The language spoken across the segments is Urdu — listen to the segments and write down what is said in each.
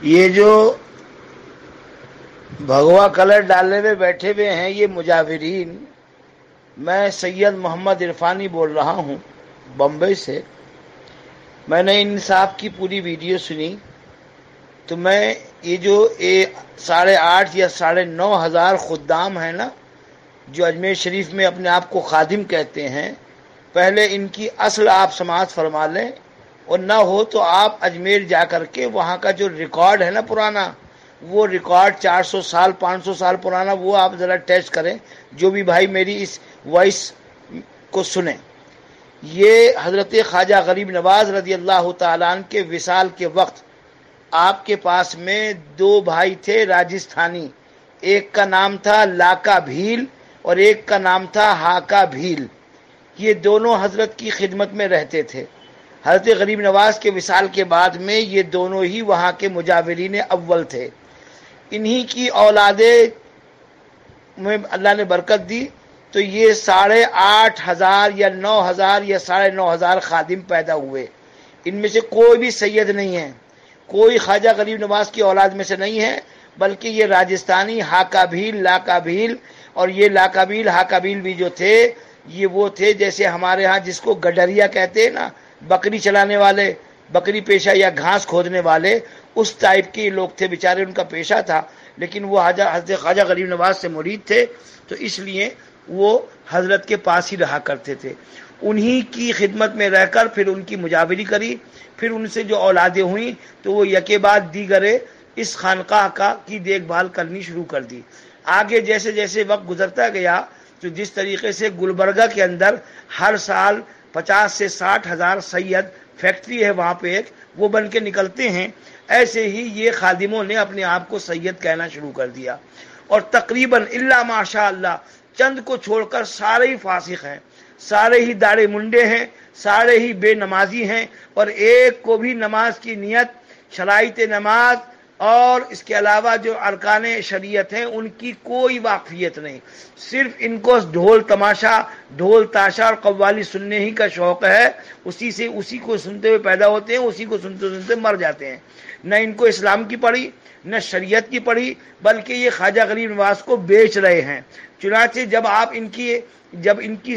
یہ جو بھگوا کلر ڈالنے میں بیٹھے ہوئے ہیں یہ مجاورین، میں سید محمد عرفانی بول رہا ہوں بمبئی سے۔ میں نے ان صاحب کی پوری ویڈیو سنی تو میں یہ جو 8,500 یا 9,500 خدام ہیں نا جو اجمیر شریف میں اپنے آپ کو خادم کہتے ہیں، پہلے ان کی اصل آپ سماعت فرما لیں، اور نہ ہو تو آپ اجمیر جا کر کے وہاں کا جو ریکارڈ ہے نا پرانا، وہ ریکارڈ 400 سال 500 سال پرانا، وہ آپ ذرا ٹیسٹ کریں، جو بھی بھائی میری اس وائس کو سنیں۔ یہ حضرت خواجہ غریب نواز رضی اللہ تعالیٰ عنہ کے وصال کے وقت آپ کے پاس میں 2 بھائی تھے راجستھانی، ایک کا نام تھا لاکا بھیل اور ایک کا نام تھا ہاکا بھیل۔ یہ دونوں حضرت کی خدمت میں رہتے تھے۔ حضرت غریب نواز کے وصال کے بعد میں یہ دونوں ہی وہاں کے مجاورین اول تھے۔ انہی کی اولادیں میں اللہ نے برکت دی تو یہ 8,500 یا 9,000 یا 9,500 خادم پیدا ہوئے۔ ان میں سے کوئی بھی سید نہیں ہے، کوئی خواجہ غریب نواز کی اولاد میں سے نہیں ہے، بلکہ یہ راجستھانی ہاکا بھیل لاکا بھیل، اور یہ لاکا بھیل ہاکا بھیل بھی جو تھے یہ وہ تھے جیسے ہمارے ہاں جس کو گڈریا کہتے ہیں نا، بکری چلانے والے، بکری پیشہ یا گھاس کھودنے والے، اس ٹائپ کے لوگ تھے، بیچارے ان کا پیشہ تھا، لیکن وہ حضرت خواجہ غریب نواز سے مرید تھے تو اس لیے وہ حضرت کے پاس ہی رہا کرتے تھے۔ انہی کی خدمت میں رہ کر پھر ان کی مجاوری کری، پھر ان سے جو اولادیں ہوئیں تو وہ یکے بعد دیگرے اس خانقاہ کی دیکھ بھال کرنی شروع کر دی۔ آگے جیسے جیسے وقت گزرتا گیا تو جس طریقے سے گلبرگہ کے اندر ہر سال 50 سے 60,000 سید، فیکٹری ہے وہاں پہ ایک، وہ بن کے نکلتے ہیں، ایسے ہی یہ خادموں نے اپنے آپ کو سید کہنا شروع کر دیا، اور تقریباً الا ماشاء اللہ چند کو چھوڑ کر سارے ہی فاسق ہیں، سارے ہی داڑھی منڈے ہیں، سارے ہی بے نمازی ہیں، اور ایک کو بھی نماز کی نیت، شرائط نماز اور اس کے علاوہ جو ارکان شریعت ہیں ان کی کوئی واقفیت نہیں۔ صرف ان کو ڈھول تماشا، ڈھول تاشا اور قوالی سننے ہی کا شوق ہے، اسی کو سنتے ہوئے پیدا ہوتے ہیں، اسی کو سنتے سنتے مر جاتے ہیں۔ نہ ان کو اسلام کی پڑھی نہ شریعت کی پڑھی، بلکہ یہ خواجہ غریب نواز کو بیچ رہے ہیں۔ چنانچہ جب ان کی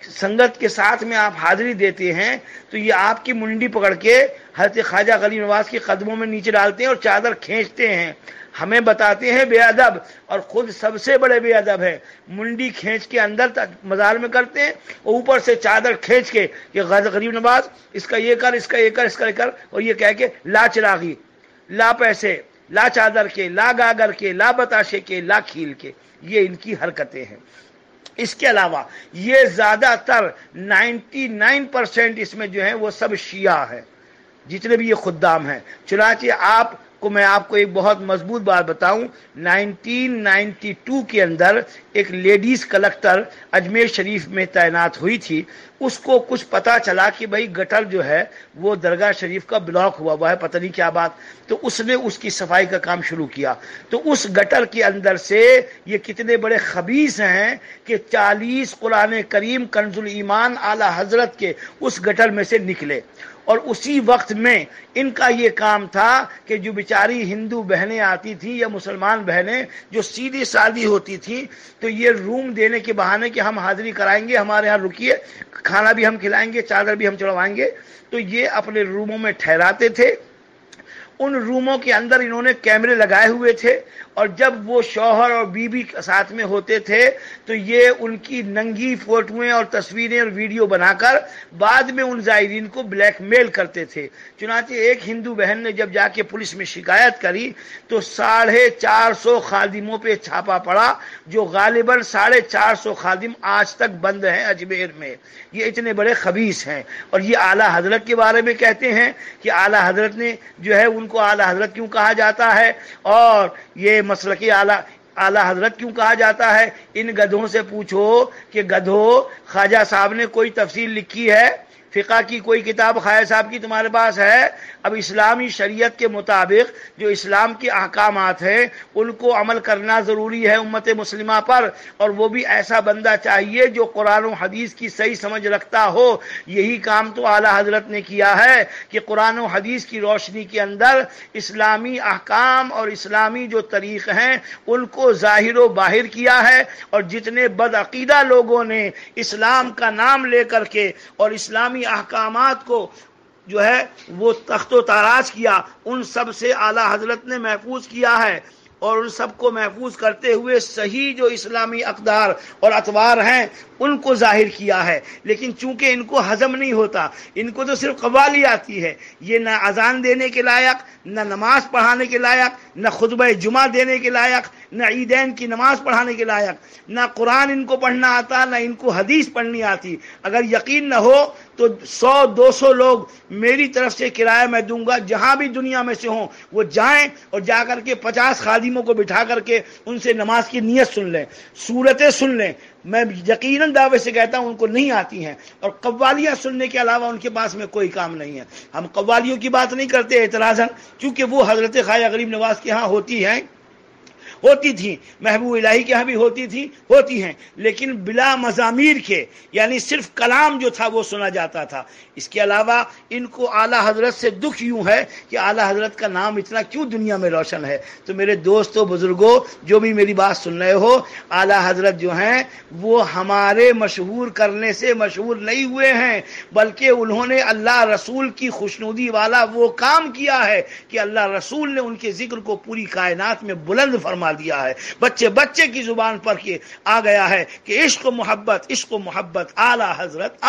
سنگت کے ساتھ میں آپ حاضری دیتے ہیں تو یہ آپ کی منڈی پکڑ کے حضرت خواجہ غریب نواز کے قدموں میں نیچے ڈالتے ہیں اور چادر کھینچتے ہیں، ہمیں بتاتے ہیں بے ادب، اور خود سب سے بڑے بے ادب ہے، منڈی کھینچ کے اندر تک مزار میں کرتے ہیں، اوپر سے چادر کھینچ کے کہ غریب نواز اس کا یہ کر، اس کا یہ کر، اس کا یہ کر، اور یہ کہہ کے لا چراغی، لا پیسے، لا چادر کے، لا گاگر کے، لا بتاشے کے، لا کھیل کے، یہ ان کی حرکتیں ہیں۔ اس کے علاوہ یہ زیادہ تر 99% اس میں جو ہیں وہ سب شیعہ ہیں، جتنے بھی یہ خدام ہیں۔ چنانچہ میں آپ کو ایک بہت مضبوط بات بتاؤں، 1992 کے اندر ایک لیڈیز کلکٹر اجمیر شریف میں تعینات ہوئی تھی، اس کو کچھ پتا چلا کہ بھئی گٹر جو ہے وہ درگاہ شریف کا بلاک ہوا ہے، پتہ نہیں کیا بات، تو اس نے اس کی صفائی کا کام شروع کیا، تو اس گٹر کے اندر سے یہ کتنے بڑے خبیث ہیں کہ 40 قرآن کریم کنز الایمان اعلی حضرت کے اس گٹر میں سے نکلے، اور اسی وقت میں ان کا یہ کام تھا کہ جو بیچاری ہندو بہنیں آتی تھیں یا مسلمان بہنیں جو سیدھی سادی ہوتی تھیں، تو یہ روم دینے کے بہانے کہ ہم حاضری کرائیں گے، ہمارے ہاں رکیے، کھانا بھی ہم کھلائیں گے، چادر بھی ہم چڑھوائیں گے، تو یہ اپنے روموں میں ٹھہراتے تھے۔ ان روموں کے اندر انہوں نے کیمرے لگائے ہوئے تھے، اور جب وہ شوہر اور بیوی ساتھ میں ہوتے تھے تو یہ ان کی ننگی فوٹویں اور تصویریں اور ویڈیو بنا کر بعد میں ان زائرین کو بلیک میل کرتے تھے۔ چنانچہ ایک ہندو بہن نے جب جا کے پولیس میں شکایت کری تو 450 خادموں پہ چھاپا پڑا، جو غالباً 450 خادم آج تک بند ہیں اجمیر میں۔ یہ اتنے بڑے خبیث ہیں، اور یہ اعلیٰ حضرت کے بارے میں کہتے ہیں کہ اعلیٰ حضرت نے جو ہے ان کو اعلیٰ حضرت کیوں کہا جاتا ہے، اور یہ مسلکی اعلیٰ حضرت کیوں کہا جاتا ہے۔ ان گدھوں سے پوچھو کہ گدھو خواجہ صاحب نے کوئی تفسیر لکھی ہے، فقہ کی کوئی کتاب خواجہ صاحب کی تمہارے پاس ہے؟ اب اسلامی شریعت کے مطابق جو اسلام کے احکامات ہیں ان کو عمل کرنا ضروری ہے امت مسلمہ پر، اور وہ بھی ایسا بندہ چاہیے جو قرآن و حدیث کی صحیح سمجھ رکھتا ہو۔ یہی کام تو اعلیٰ حضرت نے کیا ہے کہ قرآن و حدیث کی روشنی کے اندر اسلامی احکام اور اسلامی جو طریق ہیں ان کو ظاہر و باہر کیا ہے، اور جتنے بدعقیدہ لوگوں نے اسلام کا نام لے کر کے اور اسلامی احکامات کو جو ہے وہ تخت و تاراج کیا، ان سب سے اعلیٰ حضرت نے محفوظ کیا ہے، اور ان سب کو محفوظ کرتے ہوئے صحیح جو اسلامی اقدار اور اطوار ہیں ان کو ظاہر کیا ہے۔ لیکن چونکہ ان کو ہضم نہیں ہوتا، ان کو تو صرف قوالی آتی ہے، یہ نہ اذان دینے کے لائق، نہ نماز پڑھانے کے لائق، نہ خطبہ جمعہ دینے کے لائق، نہ عیدین کی نماز پڑھانے کے لائق، نہ قرآن ان کو پڑھنا آتا، نہ ان کو حدیث پڑھنی آتی۔ اگر یقین نہ ہو تو 100-200 لوگ میری طرف سے کرایہ میں دوں گا، جہاں بھی دنیا میں سے ہوں وہ جائیں اور جا کر کے 50 خادموں کو بٹھا کر کے ان سے نماز کی نیت سن لیں، صورتیں سن لیں۔ میں یقیناً دعوے سے کہتا ہوں ان کو نہیں آتی ہیں، اور قوالیاں سننے کے علاوہ ان کے پاس میں کوئی کام نہیں ہے۔ ہم قوالیوں کی بات نہیں کرتے اعتراضاً، کیونکہ وہ حضرت خواجہ غریب نواز کے ہاں ہوتی تھی، محبوب الہی کے ہاں بھی ہوتی ہیں، لیکن بلا مضامیر کے، یعنی صرف کلام جو تھا وہ سنا جاتا تھا۔ اس کے علاوہ ان کو اعلیٰ حضرت سے دکھ یوں ہے کہ اعلیٰ حضرت کا نام اتنا کیوں دنیا میں روشن ہے۔ تو میرے دوستو، بزرگوں، جو بھی میری بات سن رہے ہو، اعلیٰ حضرت جو ہیں وہ ہمارے مشہور کرنے سے مشہور نہیں ہوئے ہیں، بلکہ انہوں نے اللہ رسول کی خوشنودی والا وہ کام کیا ہے کہ اللہ رسول نے ان کے ذکر کو پوری کائنات میں بلند فرما دیا ہے۔ بچے کی زبان پر کے آ گیا ہے کہ عشق و محبت اعلیٰ حضرت،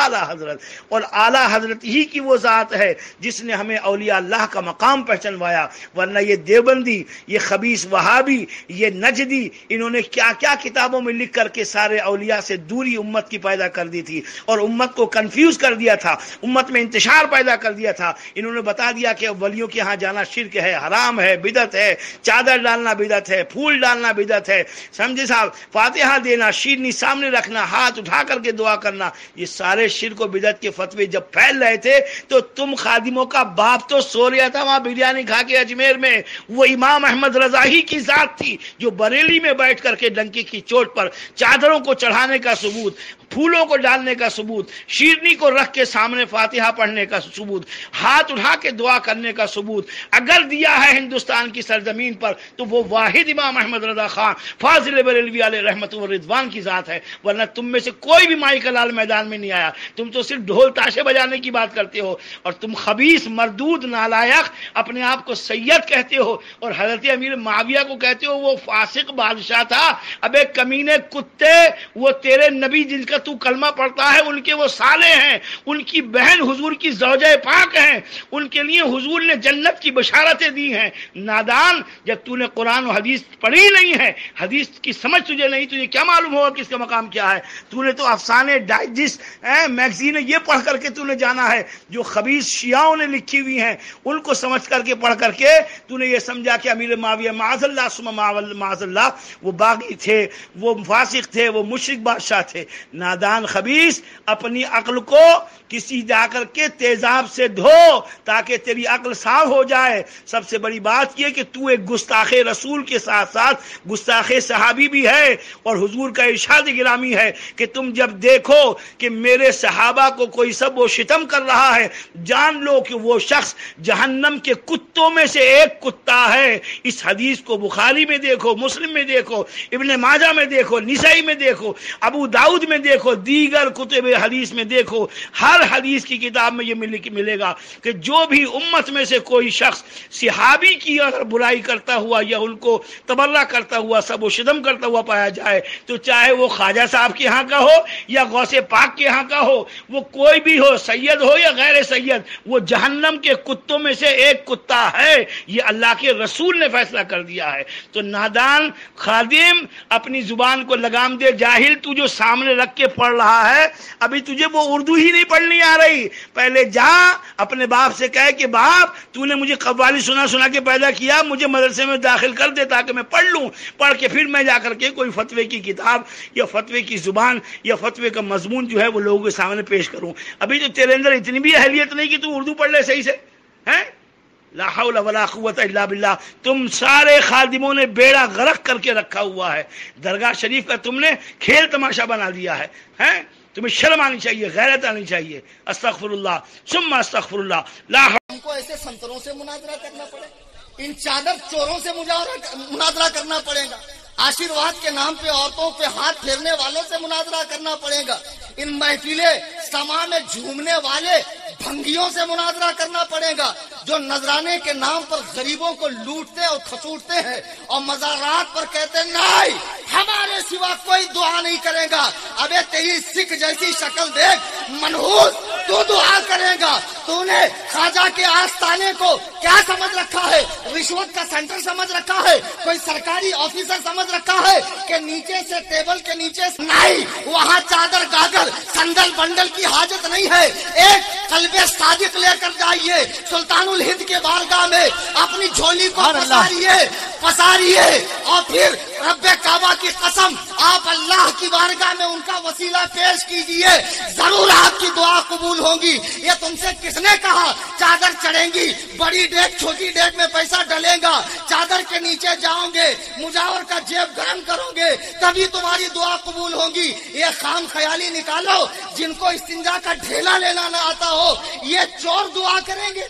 اور اعلیٰ حضرت ہی کی وہ ذات ہے جس نے ہمیں اولیاء اللہ کا مقام پہچنوایا، ورنہ یہ دیوبندی، یہ خبیث وہابی، یہ نجدی، انہوں نے کیا کیا کتابوں میں لکھ کر کے سارے اولیاء سے دوری امت کی پیدا کر دی تھی، اور امت کو کنفیوز کر دیا تھا، امت میں انتشار پیدا کر دیا تھا۔ انہوں نے بتا دیا کہ ولیوں کے ہاں جانا شرک ہے، حرام ہے، بدعت ہے، چادر ڈالنا بدعت ہے، پھول ڈالنا بدعت ہے، سمجھے صاحب، فاتحہ دینا، شیرنی سامنے رکھنا، ہاتھ اٹھا کر کے دعا کرنا، یہ سارے شرک و بدعت کے فتوے جب پھیل رہے تھے تو تم خادموں کا باپ تو سو رہا تھا وہاں بریانی کھا کے اجمیر میں۔ وہ امام احمد رضا ہی کی ذات تھی جو بریلی میں بیٹھ کر کے ڈنکی کی چوٹ پر چادروں کو چڑھانے کا ثبوت، پھولوں کو ڈالنے کا ثبوت، شیرنی کو رکھ کے سامنے فاتحہ پڑھنے کا ثبوت، ہاتھ اٹھا کے دعا کرنے کا ثبوت اگر دیا ہے ہندوستان کی سرزمین پر تو وہ واحد امام احمد رضا خان فاضل بریلوی علیہ رحمت و رضوان کی ذات ہے، ورنہ تم میں سے کوئی بھی مائی کا لال میدان میں نہیں آیا۔ تم تو صرف ڈھول تاشے بجانے کی بات کرتے ہو، اور تم خبیث، مردود، نالائق، اپنے آپ کو سید کہتے ہو، اور حضرت امیر معاویہ کو کہتے ہو وہ فاسق بادشاہ تھا۔ ابے کمینے کتے، وہ تیرے نبی جن کا تو کلمہ پڑھتا ہے ان کے وہ سالے ہیں، ان کی بہن حضور کی زوجہ پاک ہیں، ان کے لیے حضور نے جنت کی بشارتیں دی ہیں۔ نادان، جب تو نے قرآن و حدیث پڑھی نہیں ہے، حدیث کی سمجھ تجھے نہیں، تجھے کیا معلوم ہوگا کہ اس کا مقام کیا ہے؟ تو نے تو افسانے، ڈائجسٹ، میگزین یہ پڑھ کر کے تو نے جانا ہے جو خبیث شیعوں نے لکھی ہوئی ہیں، ان کو سمجھ کر کے پڑھ کر کے تو نے یہ سمجھا کہ امیر معاویہ معاذ اللہ ثم معاذ اللہ وہ باغی تھے، وہ فاسق تھے، وہ مشرک بادشاہ تھے۔ نادان خبیث، اپنی عقل کو کسی جا کر کے تیزاب سے دھو تاکہ تیری عقل صاف ہو جائے۔ سب سے بڑی بات یہ کہ تو ایک گستاخ رسول کے ساتھ ساتھ گستاخ صحابی بھی ہے، اور حضور کا ارشاد گرامی ہے کہ تم جب دیکھو کہ میرے صحابہ کو کوئی سب و شتم کر رہا ہے، جان لو کہ وہ شخص جہنم کے کتوں میں سے ایک کتا ہے۔ اس حدیث کو بخاری میں دیکھو، مسلم میں دیکھو، ابن ماجہ میں دیکھو، نسائی میں دیکھو، ابو داؤد میں دیکھو، دیگر کتب حدیث میں دیکھو، ہر حدیث کی کتاب میں یہ ملے گا کہ جو بھی امت میں سے کوئی شخص صحابی کی اگر برائی کرتا ہوا یا ان کو تبرہ کرتا ہوا، سب و شتم کرتا ہوا پایا جائے، تو چاہے وہ خواجہ صاحب کے ہاں کا ہو یا غوث پاک کے ہاں کا ہو، وہ کوئی بھی ہو، سید ہو یا غیر سید، وہ جہنم کے کتوں میں سے ایک کتا ہے۔ یہ اللہ کے رسول نے فیصلہ کر دیا ہے۔ تو نادان خادم، اپنی زبان کو لگام دے۔ جاہل، تو جو سامنے رکھ کے پڑھ رہا ہے، ابھی تجھے وہ اردو ہی نہیں پڑھنی آ رہی۔ پہلے جا اپنے باپ سے کہے کہ باپ، تو نے مجھے قوالی سنا کے پیدا کیا، مجھے مدرسے میں داخل کر دے تاکہ میں پڑھ لوں, پڑھ کے پھر میں جا کر کے کوئی فتوے کی کتاب یا فتوے کی زبان یا فتوے کا مضمون جو ہے وہ لوگوں کے سامنے پیش کروں. ابھی تو تیرے اندر اتنی بھی اہلیت نہیں کہ تو اردو پڑھ لے صحیح سے, ہیں؟ لا حول ولا قوت الا باللہ. تم سارے خادموں نے بیڑا غرق کر کے رکھا ہوا ہے. درگاہ شریف کا تم نے کھیل تماشا بنا دیا ہے, ہیں؟ تمہیں شرم آنی چاہیے, غیرت آنی چاہیے. استغفر اللہ ثم استغفر اللہ. لا ہم کو ایسے سنتروں سے مناظرہ کرنا پڑے, ان چادر چوروں سے مناظرہ کرنا پڑے گا, آشیرواد کے نام پہ عورتوں پہ ہاتھ پھیرنے والوں سے مناظرہ کرنا پڑے گا, ان محفلیں سما میں جھومنے والے بھنگیوں سے مناظرہ کرنا پڑے گا جو نذرانے کے نام پر غریبوں کو لوٹتے اور کھسوٹتے ہیں اور مزارات پر کہتے ہیں نہیں ہمارے سوا کوئی دعا نہیں کرے گا. ابے تیری سکھ جیسی شکل دیکھ منحوس, تو دعا کرے گا. تو نے خواجہ کے آستانے کو کیا سمجھ رکھا ہے؟ رشوت کا سینٹر سمجھ رکھا ہے, کوئی سرکاری آفیسر سمجھ رکھا ہے کہ نیچے سے ٹیبل کے نیچے سے نہیں, وہاں چادر گاگل سندل بنڈل کی حاجت نہیں ہے. ایک قلب صادق لے کر جائیے سلطان الہند کے بارگاہ میں, اپنی جھولی کو پساریے اور پھر رب کعبہ کی قسم آپ اللہ کی بارگاہ میں ان کا وسیلہ پیش کیجئے, ضرور آپ کی دعا قبول ہوگی. یہ تم سے کس نے کہا چادر چڑھیں گی, بڑی ڈیک چھوٹی ڈیک میں پیسہ ڈلے گا, چادر کے نیچے جاؤ گے, مجاور کا جیب گرم کرو گے تبھی تمہاری دعا قبول ہوگی. یہ خام خیالی نکالو, جن کو استنجا کا ڈھیلا لینا نہ آتا ہو یہ چور دعا کریں گے.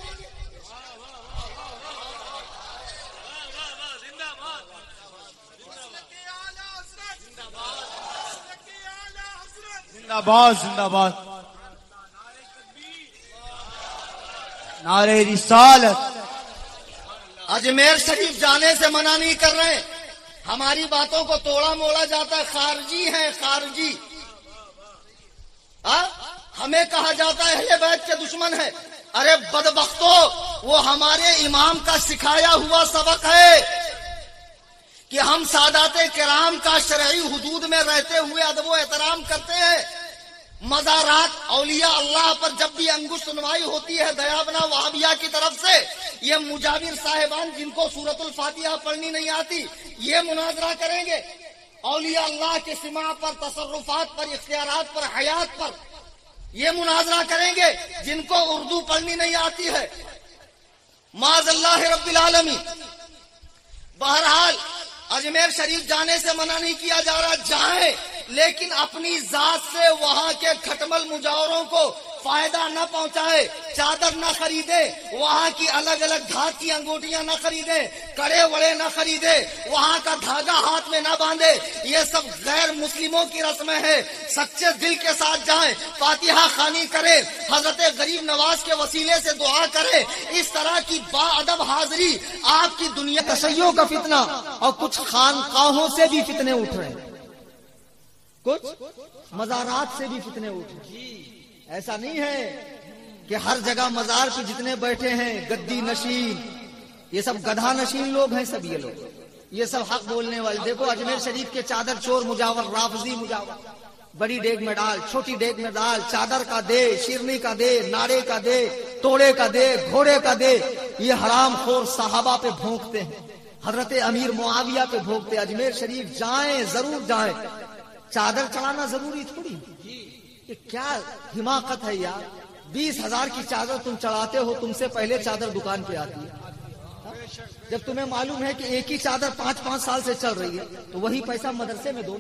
زندہ باد زندہ باد, نعرہ رسالت. اجمیر شریف جانے سے منع نہیں کر رہے, ہماری باتوں کو توڑا موڑا جاتا ہے, خارجی ہیں خارجی. ہمیں کہا جاتا ہے اہل بیت کے دشمن ہے. ارے بدبختو, وہ ہمارے امام کا سکھایا ہوا سبق ہے کہ ہم سادات کرام کا شرعی حدود میں رہتے ہوئے ادب و احترام کرتے ہیں. مزارات اولیاء اللہ پر جب بھی انگشت سنوائی ہوتی ہے دیابنا وہابیہ کی طرف سے, یہ مجاور صاحبان جن کو سورۃ الفاتحہ پڑھنی نہیں آتی یہ مناظرہ کریں گے. اولیاء اللہ کے سماع پر, تصرفات پر, اختیارات پر, حیات پر یہ مناظرہ کریں گے جن کو اردو پڑھنی نہیں آتی ہے. معاذ اللہ رب العالمین. بہرحال اجمیر شریف جانے سے منع نہیں کیا جا رہا, جائیں لیکن اپنی ذات سے وہاں کے کھٹمل مجاوروں کو فائدہ نہ پہنچائے, چادر نہ خریدے, وہاں کی الگ الگ دھات کی انگوٹیاں نہ خریدے, کڑے وڑے نہ خریدے, وہاں کا دھاگا ہاتھ میں نہ باندھے. یہ سب غیر مسلموں کی رسمیں ہیں. سچے دل کے ساتھ جائیں, فاتحہ خوانی کریں, حضرت غریب نواز کے وسیلے سے دعا کریں. اس طرح کی با ادب حاضری آپ کی دنیا. تشیعوں کا فتنہ اور کچھ خانقاہوں سے بھی فتنے اٹھ رہے ہیں, کچھ مزارات سے بھی فتنے اٹھ رہے ہیں. ایسا نہیں ہے کہ ہر جگہ مزار پہ جتنے بیٹھے ہیں گدی نشین, یہ سب گدھا نشین لوگ ہیں, سب یہ لوگ, یہ سب حق بولنے والے. دیکھو اجمیر شریف کے چادر چور مجاور, رافضی مجاور, بڑی ڈیگ میں ڈال, چھوٹی ڈیگ میں ڈال, چادر کا دے, شیرنی کا دے, ناڑے کا دے, توڑے کا دے, گھوڑے کا دے, یہ حرام خور صحابہ پہ بھونکتے ہیں, حضرت امیر معاویہ پہ بھونکتے. اجمیر شریف جائیں, ضرور جائیں. چادر چڑھانا ضروری تھوڑی, یہ کیا حماقت ہے یار. 20,000 کی چادر تم چڑھاتے ہو, تم سے پہلے چادر دکان پہ آتی ہے. جب تمہیں معلوم ہے کہ ایک ہی چادر 5-5 سال سے چل رہی ہے تو وہی پیسہ مدرسے میں دو.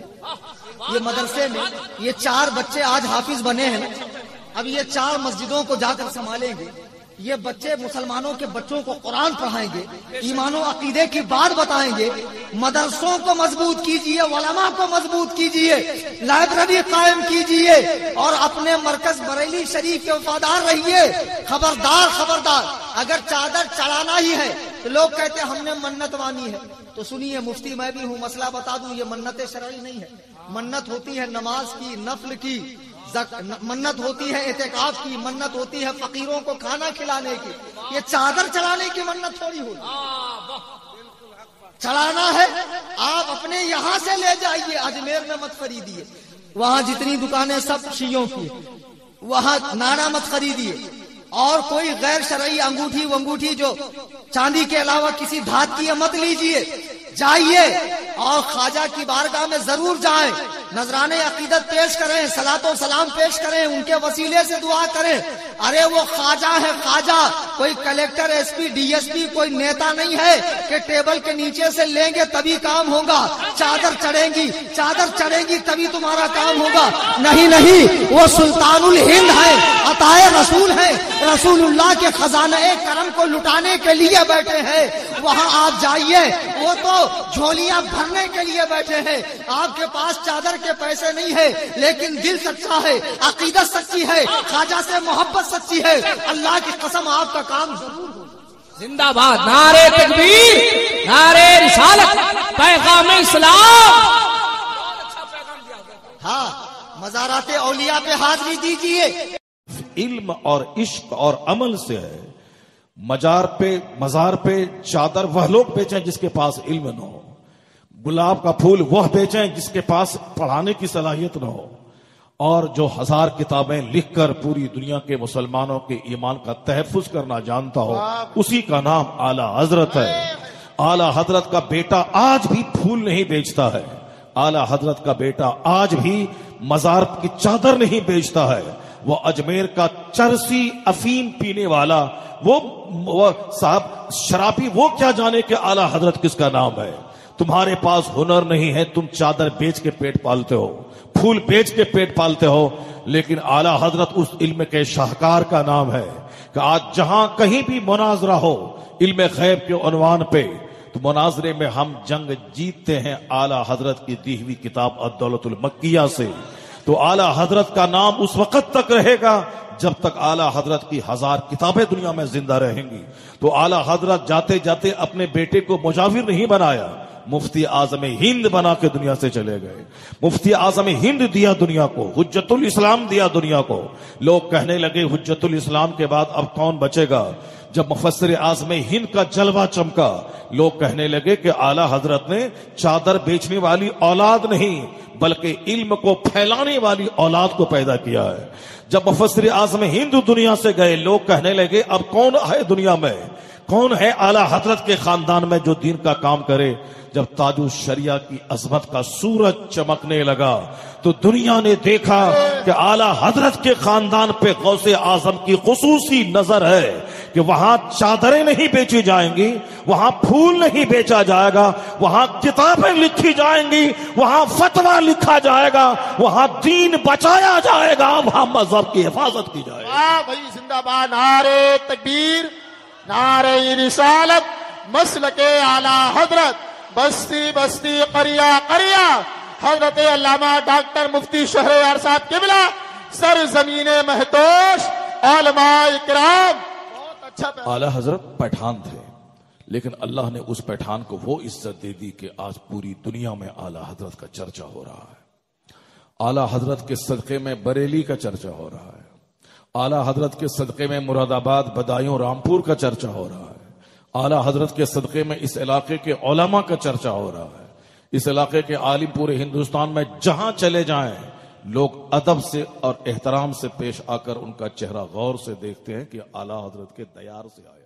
یہ مدرسے میں یہ 4 بچے آج حافظ بنے ہیں, اب یہ 4 مسجدوں کو جا کر سنبھالیں گے. یہ بچے مسلمانوں کے بچوں کو قرآن پڑھائیں گے, ایمان و عقیدے کی بات بتائیں گے. مدرسوں کو مضبوط کیجئے, علماء کو مضبوط کیجئے, لائبریری قائم کیجئے اور اپنے مرکز بریلی شریف کے وفادار رہیے. خبردار خبردار, اگر چادر چڑھانا ہی ہے تو لوگ کہتے ہیں ہم نے منت مانی ہے, تو سنیے مفتی میں بھی ہوں, مسئلہ بتا دوں, یہ منت شرعی نہیں ہے. منت ہوتی ہے نماز کی, نفل کی, منت ہوتی ہے اعتکاف کی, منت ہوتی ہے فقیروں کو کھانا کھلانے کی. یہ چادر چڑھانے کی منت تھوڑی ہوتی. چڑھانا ہے آپ اپنے یہاں سے لے جائیے, اجمیر میں مت خریدیے. وہاں جتنی دکانیں سب شیعوں کی, وہاں نانا مت خریدیے. اور کوئی غیر شرعی انگوٹھی جو چاندی کے علاوہ کسی دھات کی مت لیجیے. جائیے اور خواجہ کی بارگاہ میں ضرور جائیں، نذرانے عقیدت پیش کریں، صلاۃ و سلام پیش کریں، ان کے وسیلے سے دعا کریں۔ ارے وہ خواجہ ہے خواجہ، کوئی collector, S P, D S P, کوئی نیتا نہیں ہے کہ ٹیبل کے نیچے سے لیں گے تبھی کام ہوگا، چادر چڑھیں گی تبھی تمہارا کام ہوگا۔ نہیں نہیں، وہ سلطان الہند ہے، عطائے رسول ہے، رسول اللہ کے خزانہ کرم کو لٹانے کے لیے بیٹھے ہیں۔ وہاں آپ جائیے، وہ تو جھولیاں بھرنے کے لیے بیٹھے ہیں۔ آپ کے پاس چادر کے پیسے نہیں ہے، لیکن دل سچا ہے، عقیدت سچی ہے، خواجہ سے محبت سچی ہے، اللہ کی قسم آپ کا کام ضرور ہوگا۔ زندہ باد، نعرے تکبیر، نعرے رسالت، پیغام اسلام۔ ہاں، مزارات اولیاء پہ حاضری دیجیے۔ علم اور عشق اور عمل سے ہے۔ مزار پہ چادر وہ لوگ بیچیں جس کے پاس علم نہ ہو، گلاب کا پھول وہ بیچیں جس کے پاس پڑھانے کی صلاحیت نہ ہو، اور جو 1000 کتابیں لکھ کر پوری دنیا کے مسلمانوں کے ایمان کا تحفظ کرنا جانتا ہو، اسی کا نام اعلی حضرت ہے۔ اعلی حضرت کا بیٹا آج بھی پھول نہیں بیچتا ہے، اعلی حضرت کا بیٹا آج بھی مزار کی چادر نہیں بیچتا ہے۔ وہ اجمیر کا چرسی افیم پینے والا، وہ صاحب شرابی، وہ کیا جانے کہ اعلی حضرت کس کا نام ہے۔ تمہارے پاس ہنر نہیں ہے، تم چادر بیچ کے پیٹ پالتے ہو، پھول بیچ کے پیٹ پالتے ہو، لیکن اعلی حضرت اس علم کے شاہکار کا نام ہے کہ آج جہاں کہیں بھی مناظرہ ہو علم غیب کے عنوان پہ، تو مناظرے میں ہم جنگ جیتتے ہیں اعلی حضرت کی دی ہوئی کتاب الدولۃ المکیہ سے۔ تو اعلی حضرت کا نام اس وقت تک رہے گا جب تک اعلی حضرت کی 1000 کتابیں دنیا میں زندہ رہیں گی۔ تو اعلی حضرت جاتے جاتے اپنے بیٹے کو مجاور نہیں بنایا، مفتی اعظم ہند بنا کے دنیا سے چلے گئے۔ مفتی اعظم ہند دیا دنیا کو، حجت الاسلام دیا دنیا کو۔ لوگ کہنے لگے حجت الاسلام کے بعد اب کون بچے گا؟ جب مفسر اعظم ہند کا جلوہ چمکا، لوگ کہنے لگے کہ اعلی حضرت نے چادر بیچنے والی اولاد نہیں بلکہ علم کو پھیلانے والی اولاد کو پیدا کیا ہے۔ جب مفسر اعظم ہند دنیا سے گئے، لوگ کہنے لگے اب کون ہے دنیا میں، کون ہے اعلی حضرت کے خاندان میں جو دین کا کام کرے۔ جب تاج الشریعہ کی عظمت کا سورج چمکنے لگا تو دنیا نے دیکھا کہ اعلی حضرت کے خاندان پہ غوث اعظم کی خصوصی نظر ہے کہ وہاں چادریں نہیں بیچی جائیں گی، وہاں پھول نہیں بیچا جائے گا، وہاں کتابیں لکھی جائیں گی، وہاں فتویٰ لکھا جائے گا، وہاں دین بچایا جائے گا، وہاں مذہب کی حفاظت کی جائے گی۔ واہ بھائی، زندہ باد، نعرے تکبیر، نعرے رسالت، مسلک اعلی حضرت، بستی بستی، قریہ قریہ، حضرت علامہ ڈاکٹر مفتی شہریار صاحب قبلہ، سرزمین مہتوش، علماء اکرام۔ بہت اچھا۔ اعلی حضرت پٹھان تھے، لیکن اللہ نے اس پٹھان کو وہ عزت دے دی کہ آج پوری دنیا میں اعلی حضرت کا چرچا ہو رہا ہے۔ اعلی حضرت کے صدقے میں بریلی کا چرچا ہو رہا ہے، اعلی حضرت کے صدقے میں مراد آباد، بدایوں، رامپور کا چرچا ہو رہا ہے، اعلی حضرت کے صدقے میں اس علاقے کے علماء کا چرچا ہو رہا ہے۔ اس علاقے کے عالم پورے ہندوستان میں جہاں چلے جائیں، لوگ ادب سے اور احترام سے پیش آ کر ان کا چہرہ غور سے دیکھتے ہیں کہ اعلی حضرت کے دیار سے آیا۔